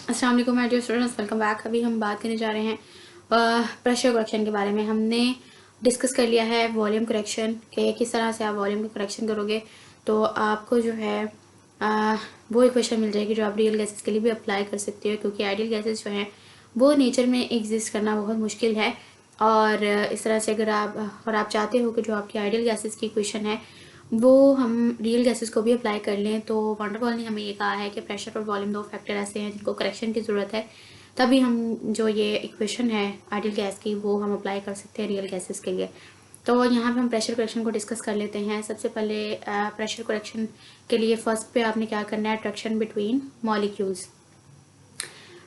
अस्सलाम वालेकुम my dear students, welcome back. अभी हम बात करने जा रहे हैं प्रेशर करेक्शन के बारे में। हमने डिस्कस कर लिया है वॉल्यूम करेक्शन के किस तरह से आप वॉल्यूम करेक्शन करोगे तो आपको जो है वो इक्वेशन मिल जाएगी जो आप रियल गैसेस के लिए भी अप्लाई कर सकते हो, क्योंकि आइडियल गैसेस जो हैं वो नेचर में एग्जिस्ट करना बहुत मुश्किल है। और इस तरह से अगर आप चाहते हो कि जो आपकी आइडियल गैसेस की इक्वेशन है वो हम रियल गैसेस को भी अप्लाई कर लें, तो वंडरवॉल ने हमें ये कहा है कि प्रेशर और वॉल्यूम दो फैक्टर ऐसे हैं जिनको करेक्शन की ज़रूरत है। तभी हम जो ये इक्वेशन है आइडियल गैस की वो हम अप्लाई कर सकते हैं रियल गैसेस के लिए। तो यहाँ पे हम प्रेशर करेक्शन को डिस्कस कर लेते हैं। सबसे पहले प्रेशर करेक्शन के लिए फर्स्ट पे आपने क्या करना है, अट्रैक्शन बिटवीन मॉलिक्यूल्स।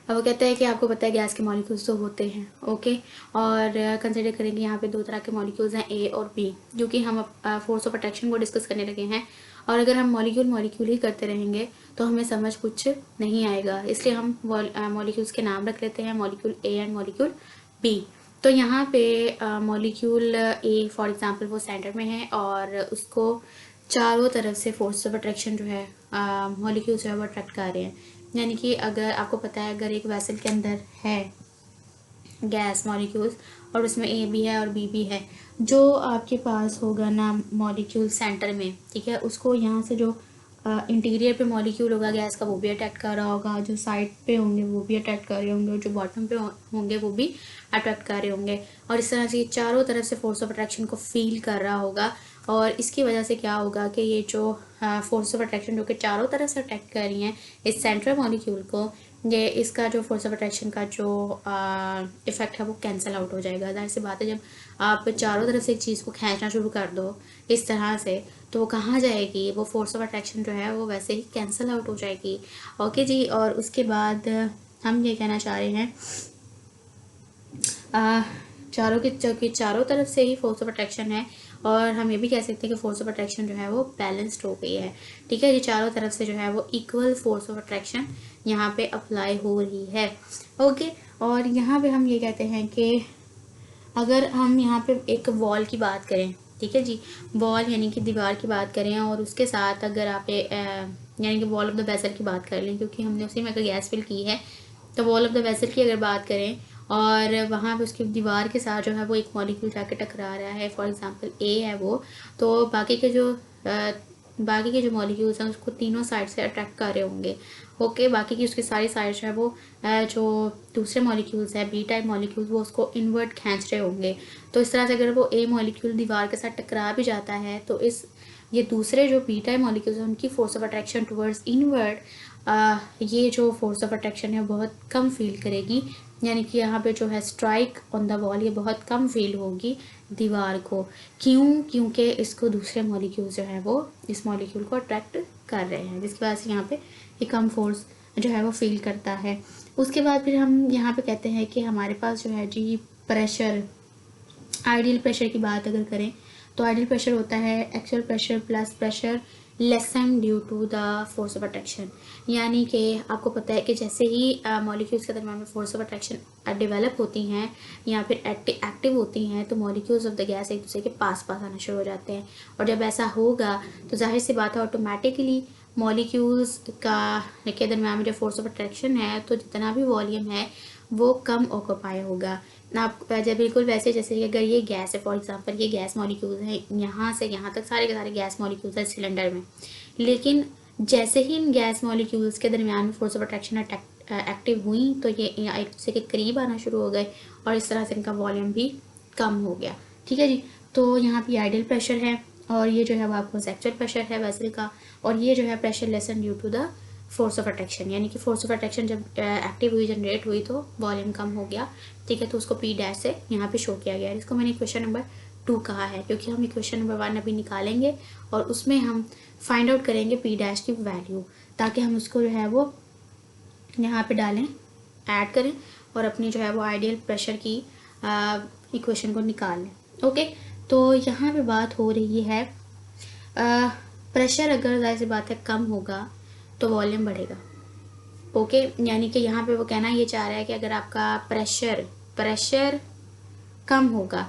अब वो कहता है कि आपको पता है गैस के मॉलिक्यूल्स तो होते हैं, ओके। और कंसिडर करेंगे यहाँ पे दो तरह के मॉलिक्यूल्स हैं, ए और बी, क्योंकि हम फोर्स ऑफ अट्रैक्शन को डिस्कस करने लगे हैं। और अगर हम मॉलिक्यूल मॉलिक्यूल ही करते रहेंगे तो हमें समझ कुछ नहीं आएगा, इसलिए हम मॉलिक्यूल्स के नाम रख लेते हैं, molecule A and molecule B. तो यहाँ पे मॉलिक्यूल ए फॉर एग्जांपल वो सेंटर में है और उसको चारों तरफ से फोर्स ऑफ अट्रैक्शन जो है मॉलिक्यूल जो है वो अट्रैक्ट कर रहे हैं। यानी कि अगर आपको पता है अगर एक वेसल के अंदर है गैस मॉलिक्यूल्स और उसमें ए भी है और बी भी है, जो आपके पास होगा ना मॉलिक्यूल सेंटर में, ठीक है, उसको यहाँ से जो इंटीरियर पे मॉलिक्यूल होगा गैस का वो भी अट्रैक्ट कर रहा होगा, जो साइड पे होंगे वो भी अट्रैक्ट कर रहे होंगे और जो बॉटम पे होंगे वो भी अट्रैक्ट कर रहे होंगे। और इस तरह से ये चारों तरफ से फोर्स ऑफ अट्रैक्शन को फील कर रहा होगा। और इसकी वजह से क्या होगा कि ये जो फोर्स ऑफ अट्रैक्शन जो कि चारों तरफ से अट्रैक्ट कर रही हैं इस सेंट्रल मॉलिक्यूल को, ये इसका जो फोर्स ऑफ अट्रैक्शन का जो इफ़ेक्ट है वो कैंसिल आउट हो जाएगा। जाहिर सी बात है, जब आप चारों तरफ से एक चीज़ को खींचना शुरू कर दो इस तरह से तो वो कहाँ जाएगी, वो फोर्स ऑफ अट्रैक्शन जो है वो वैसे ही कैंसिल आउट हो जाएगी। ओके जी। और उसके बाद हम ये कहना चाह रहे हैं चारों तरफ से ही फोर्स ऑफ अट्रैक्शन है और हम ये भी कह सकते हैं कि फोर्स ऑफ अट्रैक्शन जो है वो बैलेंस्ड हो गई है। ठीक है, ये चारों तरफ से जो है वो इक्वल फोर्स ऑफ अट्रैक्शन यहाँ पे अप्लाई हो रही है। ओके। और यहाँ पे हम ये कहते हैं कि अगर हम यहाँ पे एक वॉल की बात करें, ठीक है जी, वॉल यानी कि दीवार की बात करें और उसके साथ अगर आप यानी कि वॉल ऑफ द वेसल की बात कर लें, क्योंकि हमने उसी में अगर गैस फिल की है तो वॉल ऑफ द वेसल की अगर बात करें और वहाँ पे उसकी दीवार के साथ जो है वो एक मॉलिक्यूल जाके टकरा रहा है, फॉर एग्जांपल ए है वो, तो बाकी के जो मॉलिक्यूल्स हैं उसको तीनों साइड से अट्रैक्ट कर रहे होंगे। ओके, बाकी की उसकी सारी साइड जो है वो जो दूसरे मॉलिक्यूल्स है बी टाइप मॉलिक्यूल्स वो उसको इनवर्ट खींच रहे होंगे। तो इस तरह से अगर वो ए मॉलिक्यूल दीवार के साथ टकरा भी जाता है तो ये दूसरे जो बी टाइप मॉलिक्यूल्स हैं उनकी force of attraction towards inward ये जो फोर्स ऑफ अट्रैक्शन है बहुत कम फील करेगी। यानी कि यहाँ पे जो है स्ट्राइक ऑन द वॉल ये बहुत कम फील होगी दीवार को। क्योंकि इसको दूसरे मॉलिक्यूल जो है वो इस मॉलिक्यूल को अट्रैक्ट कर रहे हैं, जिसकी वजह से यहाँ पे ये कम फोर्स जो है वो फील करता है। उसके बाद फिर हम यहाँ पे कहते हैं कि हमारे पास जो है जी प्रेशर, आइडियल प्रेशर की बात अगर करें तो आइडियल प्रेशर होता है actual pressure plus pressure lessen due to the force of attraction. यानी कि आपको पता है कि जैसे ही मॉलिक्यूल्स के दरम्यान में फोर्स ऑफ अट्रैक्शन डेवलप होती हैं या फिर एक्टिव होती हैं तो मॉलिक्यूल्स ऑफ द गैस एक दूसरे के पास पास आना शुरू हो जाते हैं। और जब ऐसा होगा तो जाहिर सी बात है ऑटोमेटिकली मॉलिक्यूल्स के दरम्यान में जो फोर्स ऑफ अट्रैक्शन है तो जितना भी वॉल्यूम है वो कम ऑक्यूपाई होगा ना। आप जब बिल्कुल वैसे जैसे कि अगर ये गैस है, फॉर एग्जांपल ये गैस मॉलिक्यूल्स हैं, यहाँ से यहाँ तक सारे के सारे गैस मॉलिक्यूल्स हैं सिलेंडर में, लेकिन जैसे ही इन गैस मॉलिक्यूल्स के दरमियान में फोर्स ऑफ अट्रैक्शन एक्टिव हुई तो ये एक दूसरे के करीब आना शुरू हो गए और इस तरह से इनका वॉल्यूम भी कम हो गया। ठीक है जी। तो यहाँ पे आइडियल प्रेशर है और ये जो है वो आपको एक्चुअल प्रेशर है वेसल का, और ये जो है pressure lessen due to the force of attraction. यानी कि फोर्स ऑफ अट्रैक्शन जब एक्टिव हुई, जनरेट हुई तो वॉल्यूम कम हो गया। ठीक है, तो उसको पी डैश से यहाँ पे शो किया गया है। इसको मैंने क्वेश्चन नंबर 2 कहा है क्योंकि हम क्वेश्चन नंबर 1 अभी निकालेंगे और उसमें हम फाइंड आउट करेंगे पी डैश की वैल्यू, ताकि हम उसको जो है वो यहाँ पे डालें, ऐड करें और अपनी जो है वो आइडियल प्रेशर की इक्वेशन को निकाल लें। ओके, तो यहाँ पे बात हो रही है प्रेशर अगर जाहिर सी बात है कम होगा तो वॉल्यूम बढ़ेगा। ओके, यानी कि यहाँ पे वो कहना ये चाह रहा है कि अगर आपका प्रेशर कम होगा,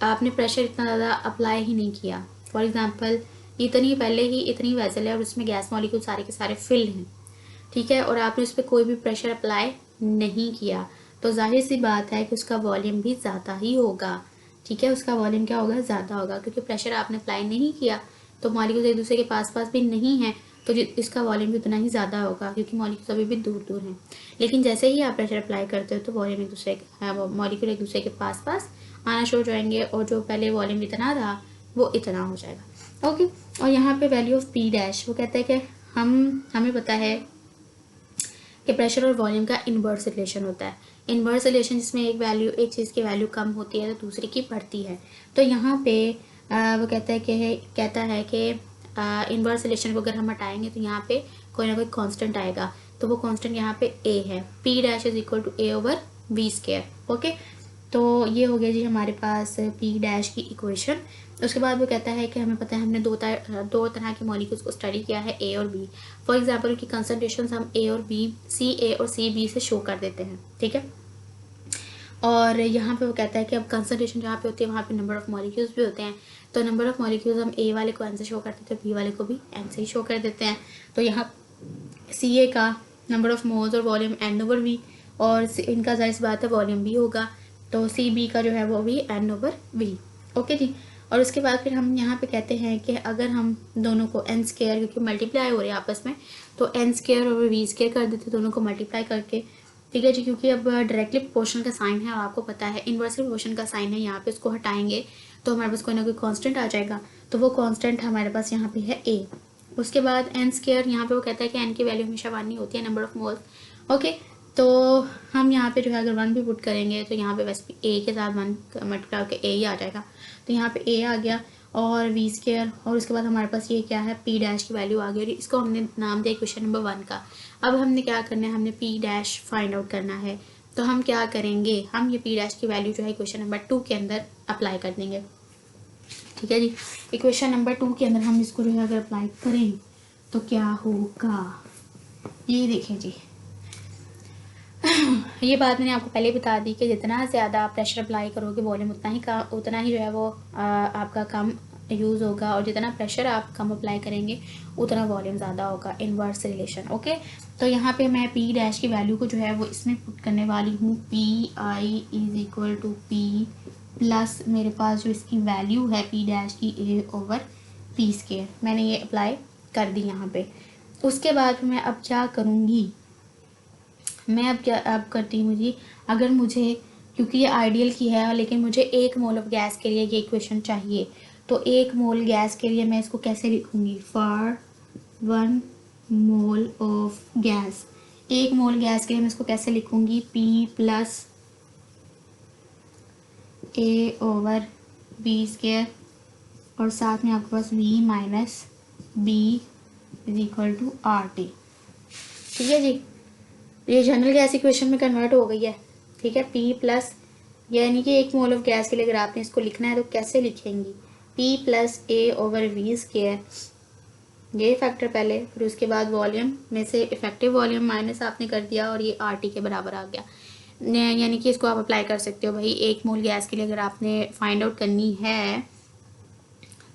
आपने प्रेशर इतना ज़्यादा अप्लाई ही नहीं किया, फॉर एग्जांपल इतनी पहले ही इतनी वेसल है और उसमें गैस मॉलिक्यूल सारे के सारे फिल हैं, ठीक है, और आपने उस पर कोई भी प्रेशर अप्लाई नहीं किया, तो जाहिर सी बात है कि उसका वॉल्यूम भी ज़्यादा ही होगा। ठीक है, उसका वॉल्यूम क्या होगा, ज़्यादा होगा, क्योंकि प्रेशर आपने अप्लाई नहीं किया तो मॉलिक्यूल्स एक दूसरे के पास पास भी नहीं है, तो इसका वॉल्यूम भी उतना ही ज़्यादा होगा, क्योंकि मॉलिक्यूल्स अभी भी दूर दूर हैं। लेकिन जैसे ही आप प्रेशर अप्लाई करते हो तो वॉल्यूम एक दूसरे मॉलिक्यूल एक दूसरे के पास पास आना शुरू हो जाएंगे, और जो पहले वॉल्यूम इतना था वो इतना हो जाएगा। ओके, और यहाँ पे वैल्यू ऑफ पी डैश, वो कहते हैं कि हमें पता है कि प्रेशर और वॉल्यूम का इन्वर्स रिलेशन होता है। इन्वर्स रिलेशन जिसमें एक चीज़ की वैल्यू कम होती है तो दूसरी की बढ़ती है। तो यहाँ पे वो कहता है कि इन्वर्स रिलेशन को अगर हम हटाएंगे तो यहाँ पे कोई ना कोई कांस्टेंट आएगा, तो वो कांस्टेंट यहाँ पे ए है। P dash is equal to A over V square. Okay, तो ये हो गया जी हमारे पास पी डैश की इक्वेशन। उसके बाद वो कहता है कि हमें पता है हमने दो तरह के मॉलिक्यूल्स को स्टडी किया है, ए और बी। फॉर एग्जांपल की कंसंट्रेशन हम ए और बी, सी ए और सी बी से शो कर देते हैं। ठीक है, और यहाँ पे वो कहता है कि अब कंसंट्रेशन जहाँ पे होती है वहाँ पे नंबर ऑफ मॉलिक्यूल्स भी होते हैं, तो नंबर ऑफ मॉलिक्यूल्स हम ए वाले को एन से शो कर देते हैं, बी वाले को भी एन से ही शो कर देते हैं। तो यहाँ सी ए का नंबर ऑफ मोल्स और वॉल्यूम एन ओवर वी, और इनका जाहिर सी बात है वॉल्यूम भी होगा, तो सी बी का जो है वो भी एन ओवर वी। ओके जी, और उसके बाद फिर हम यहाँ पे कहते हैं कि अगर हम दोनों को एन स्क्वायर, क्योंकि मल्टीप्लाई हो रहे हैं आपस में, तो एन स्क्वायर और वी स्क्वायर कर देते दोनों को मल्टीप्लाई करके। ठीक है जी, क्योंकि अब डायरेक्टली प्रोपोर्शनल का साइन है और आपको पता है इन्वर्सली प्रोपोर्शन का साइन है, यहाँ पे इसको हटाएंगे तो हमारे पास कोई ना कोई कांस्टेंट आ जाएगा, तो वो कांस्टेंट हमारे पास यहाँ पे है ए। उसके बाद एन स्क्वायर, यहाँ पे वो कहता है कि एन की वैल्यू हमेशा 1 ही होती है, नंबर ऑफ मोल्स। ओके, तो हम यहाँ पे जो है अगर 1 भी पुट करेंगे तो यहाँ पे वैसे ए के साथ 1 मल्टीप्लाई होकर ए ही आ जाएगा, तो यहाँ पे ए आ गया और वी स्क्वायर, और उसके बाद हमारे पास ये क्या है, पी डैश की वैल्यू आ गई, और इसको हमने नाम दिया क्वेश्चन नंबर 1 का। अब हमने क्या करना है, हमने पी डैश फाइंड आउट करना है, तो हम क्या करेंगे, हम ये पी डैश की वैल्यू जो है क्वेश्चन नंबर 2 के अंदर अप्लाई कर देंगे। ठीक है जी, इक्वेशन नंबर 2 के अंदर हम इसको जो है अगर अप्लाई करें तो क्या होगा, ये देखें जी। ये बात मैंने आपको पहले बता दी कि जितना ज़्यादा प्रेशर अप्लाई करोगे वॉल्यूम उतना ही जो है वो आपका कम यूज़ होगा, और जितना प्रेशर आप कम अप्लाई करेंगे उतना वॉल्यूम ज़्यादा होगा। Inverse relation. ओके, तो यहाँ पे मैं पी डैश की वैल्यू को जो है वो इसमें पुट करने वाली हूँ, P I is equal to P plus मेरे पास जो इसकी वैल्यू है पी डैश की ए ओवर पी स्क्वायर, मैंने ये अप्लाई कर दी यहाँ पे। उसके बाद मैं अब क्या करूँगी, मैं अब करती हूँ जी, अगर मुझे, क्योंकि ये आइडियल की है लेकिन मुझे 1 मोल ऑफ गैस के लिए ये इक्वेशन चाहिए, तो 1 मोल गैस के लिए मैं इसको कैसे लिखूँगी, for 1 mole of gas, 1 mole gas के लिए मैं इसको कैसे लिखूँगी, P plus A over B square, और साथ में आपके पास V minus B is equal to R T. ठीक है जी, ये जनरल गैस इक्वेशन में कन्वर्ट हो गई है। ठीक है, P प्लस, यानी कि 1 मोल ऑफ गैस के लिए अगर आपने इसको लिखना है तो कैसे लिखेंगी, P plus A over V square, ये फैक्टर पहले, फिर उसके बाद वॉल्यूम में से इफेक्टिव वॉल्यूम माइनस आपने कर दिया और ये आर टी के बराबर आ गया। यानी कि इसको आप अप्लाई कर सकते हो भाई, 1 मोल गैस के लिए अगर आपने फाइंड आउट करनी है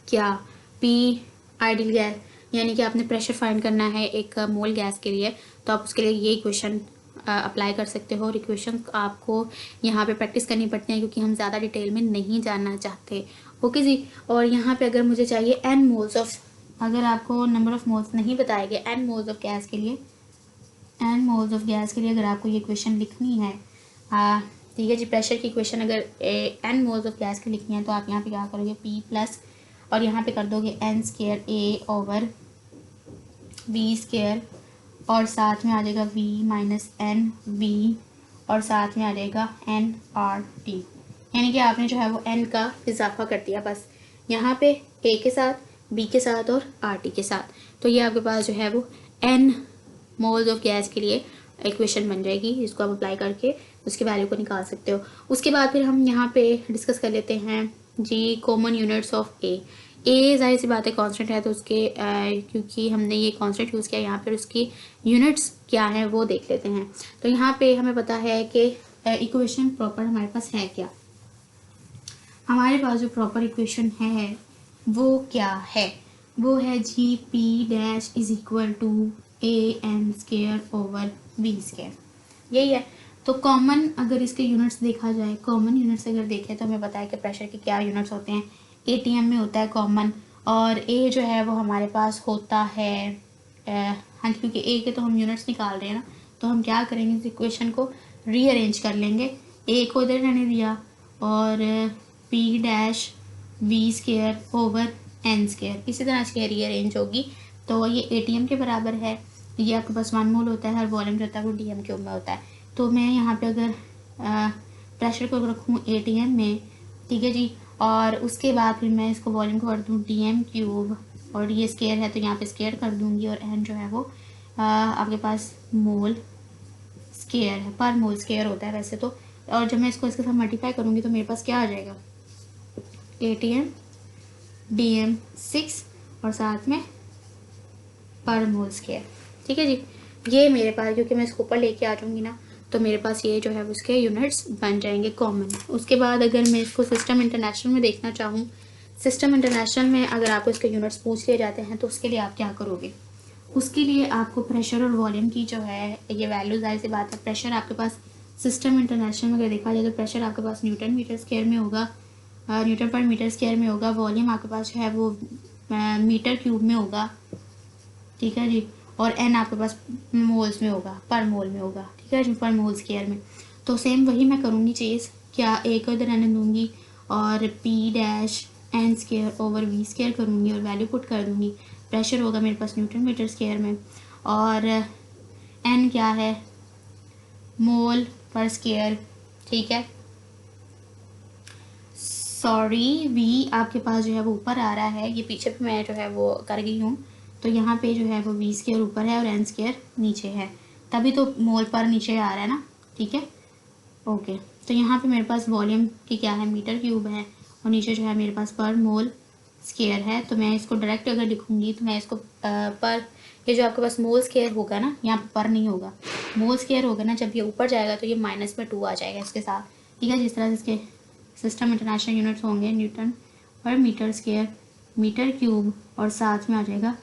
क्या, P आइडियल गैस, यानी कि आपने प्रेशर फाइंड करना है 1 मोल गैस के लिए, तो आप उसके लिए ये इक्वेशन अप्लाई कर सकते हो। और इक्वेशन आपको यहाँ पे प्रैक्टिस करनी पड़ती है क्योंकि हम ज़्यादा डिटेल में नहीं जानना चाहते। ओके जी, और यहाँ पे अगर मुझे चाहिए n मोल्स ऑफ, अगर आपको नंबर ऑफ मोल्स नहीं बताए गए, n मोल्स ऑफ गैस के लिए, n मोल्स ऑफ गैस के लिए अगर आपको ये इक्वेशन लिखनी है, ठीक है जी, प्रेशर की इक्वेशन अगर n मोल्स ऑफ गैस की लिखनी है तो आप यहाँ पे क्या करोगे, P प्लस, और यहाँ पे कर दोगे n square A over V square, और साथ में आ जाएगा v माइनस एन वी, और साथ में आ जाएगा एन आर टी, यानी कि आपने जो है वो n का इजाफा कर दिया बस, यहाँ पे a के साथ, b के साथ और आर टी के साथ। तो ये आपके पास जो है वो n मोल्स ऑफ गैस के लिए इक्वेशन बन जाएगी, जिसको आप अप्लाई करके उसकी वैल्यू को निकाल सकते हो। उसके बाद फिर हम यहाँ पे डिस्कस कर लेते हैं जी कॉमन यूनिट्स ऑफ ए। जाहिर सी बात है कांस्टेंट है, तो उसके क्योंकि हमने ये कांस्टेंट यूज़ किया यहाँ पर, उसकी यूनिट्स क्या है वो देख लेते हैं। तो यहाँ पे हमें पता है कि इक्वेशन प्रॉपर हमारे पास है क्या, हमारे पास जो प्रॉपर इक्वेशन है वो क्या है, वो है जी P dash is equal to AN²/V², यही है। तो कॉमन अगर इसके यूनिट्स देखा जाए, कॉमन यूनिट्स अगर देखें तो हमें पता है कि प्रेशर के क्या यूनिट्स होते हैं। ATM में होता है कॉमन, और A जो है वो हमारे पास होता है हाँ, क्योंकि A के तो हम यूनिट्स निकाल रहे हैं ना, तो हम क्या करेंगे, इस इक्वेशन को रीअरेंज कर लेंगे। A को इधर रहने दिया और P-V²/N², इसी तरह से रीअरेंज होगी। तो ये ATM के बराबर है, ये आपके पास 1 मोल होता है, हर वॉल्यूम जो होता है वो DM³ में होता है। तो मैं यहाँ पे अगर प्रेशर को रखूँ ATM में, ठीक है जी, और उसके बाद फिर मैं इसको वॉल्यूम को कर दूँ DM³, और ये स्केयर है तो यहाँ पे स्केयर कर दूँगी, और N जो है वो आपके पास मोल स्केयर है, पर मोल स्केयर होता है वैसे तो। और जब मैं इसको इसके साथ मल्टीप्लाई करूँगी तो मेरे पास क्या आ जाएगा, ATM DM6 और साथ में पर मोल स्केयर, ठीक है जी। ये मेरे पास, क्योंकि मैं इसको ऊपर लेके आ जाऊँगी ना, तो मेरे पास ये जो है उसके यूनिट्स बन जाएंगे कॉमन। उसके बाद अगर मैं इसको सिस्टम इंटरनेशनल में देखना चाहूँ, सिस्टम इंटरनेशनल में अगर आपको इसके यूनिट्स पूछ लिए जाते हैं तो उसके लिए आप क्या करोगे, उसके लिए आपको प्रेशर और वॉल्यूम की जो है ये वैल्यू, जाहिर सी बात है, प्रेशर आपके पास सिस्टम इंटरनेशनल में अगर देखा जाए तो प्रेशर आपके पास न्यूटन मीटर स्क्वायर में होगा, न्यूटन पर मीटर स्क्वायर में होगा। वॉल्यूम आपके पास है वो मीटर³ में होगा, ठीक है जी, और एन आपके पास मोल्स में होगा, पर मोल में होगा, ठीक है जी, पर मोल स्क्वायर में। तो सेम वही मैं करूँगी चीज़, क्या A को इधर रहने दूँगी और P-N²/V² करूँगी और वैल्यू पुट कर दूँगी। प्रेशर होगा मेरे पास न्यूटन मीटर स्क्वायर में, और N क्या है, मोल पर स्क्वायर, ठीक है। सॉरी, V आपके पास जो है वो ऊपर आ रहा है, ये पीछे पे मैं जो है वो कर गई हूँ, तो यहाँ पे जो है वो V² ऊपर है और N² नीचे है, तभी तो मोल पर नीचे आ रहा है ना, ठीक है, ओके। तो यहाँ पे मेरे पास वॉल्यूम की क्या है, मीटर³ है, और नीचे जो है मेरे पास पर मोल स्क्वायर है। तो मैं इसको डायरेक्ट अगर लिखूँगी तो मैं इसको पर, ये जो आपके पास मोल स्क्वायर होगा ना, यहाँ पर नहीं होगा, मोल स्क्वायर होगा ना, जब ये ऊपर जाएगा तो ये -2 आ जाएगा इसके साथ, ठीक है। जिस तरह से इसके सिस्टम इंटरनेशनल यूनिट्स होंगे न्यूटन पर मीटर स्क्वायर, मीटर³ और साथ में आ जाएगा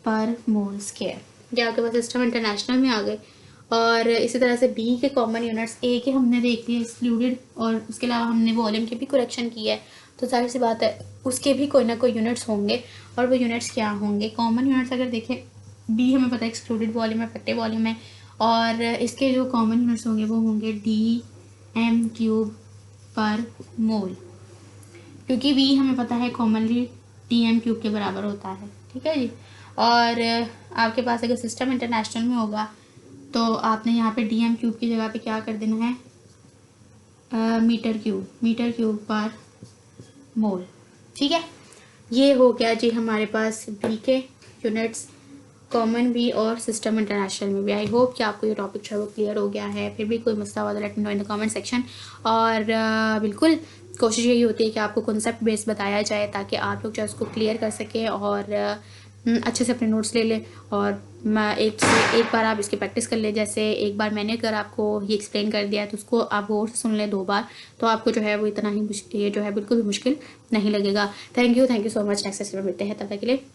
पर मोल स्क्वायर, ये आपके पास सिस्टम इंटरनेशनल में आ गए। और इसी तरह से B के कॉमन यूनिट्स, A के हमने देख लिए एक्सक्लूडेड, और उसके अलावा हमने वॉल्यूम की भी करेक्शन की है, तो जाहिर सी बात है उसके भी कोई ना कोई यूनिट्स होंगे, और वो यूनिट्स क्या होंगे, कॉमन यूनिट्स अगर देखें, B हमें पता है एक्सक्लूडेड वॉल्यूम है, इफेक्टिव वॉल्यूम है, और इसके जो कॉमन यूनिट्स होंगे वो होंगे DM³ पर मोल, क्योंकि V हमें पता है कॉमनली DM³ के बराबर होता है, ठीक है जी। और आपके पास अगर सिस्टम इंटरनेशनल में होगा तो आपने यहाँ पे DM³ की जगह पे क्या कर देना है, मीटर³ पर मोल, ठीक है। ये हो गया जी हमारे पास B के यूनिट्स, कॉमन भी और सिस्टम इंटरनेशनल में भी। आई होप कि आपको ये टॉपिक जो है वो क्लियर हो गया है। फिर भी कोई मसला हुआ तो let me know in the comment section. और बिल्कुल कोशिश यही होती है कि आपको कॉन्सेप्ट बेस बताया जाए ताकि आप लोग जो है उसको क्लियर कर सकें और अच्छे से अपने नोट्स ले लें। और मैं एक बार आप इसकी प्रैक्टिस कर ले, जैसे एक बार मैंने अगर आपको ये एक्सप्लेन कर दिया है तो उसको आप गौर से सुन लें 2 बार, तो आपको जो है वो इतना ही ये जो है बिल्कुल भी मुश्किल नहीं लगेगा। Thank you so much. Next session में मिलते हैं, तब तक के लिए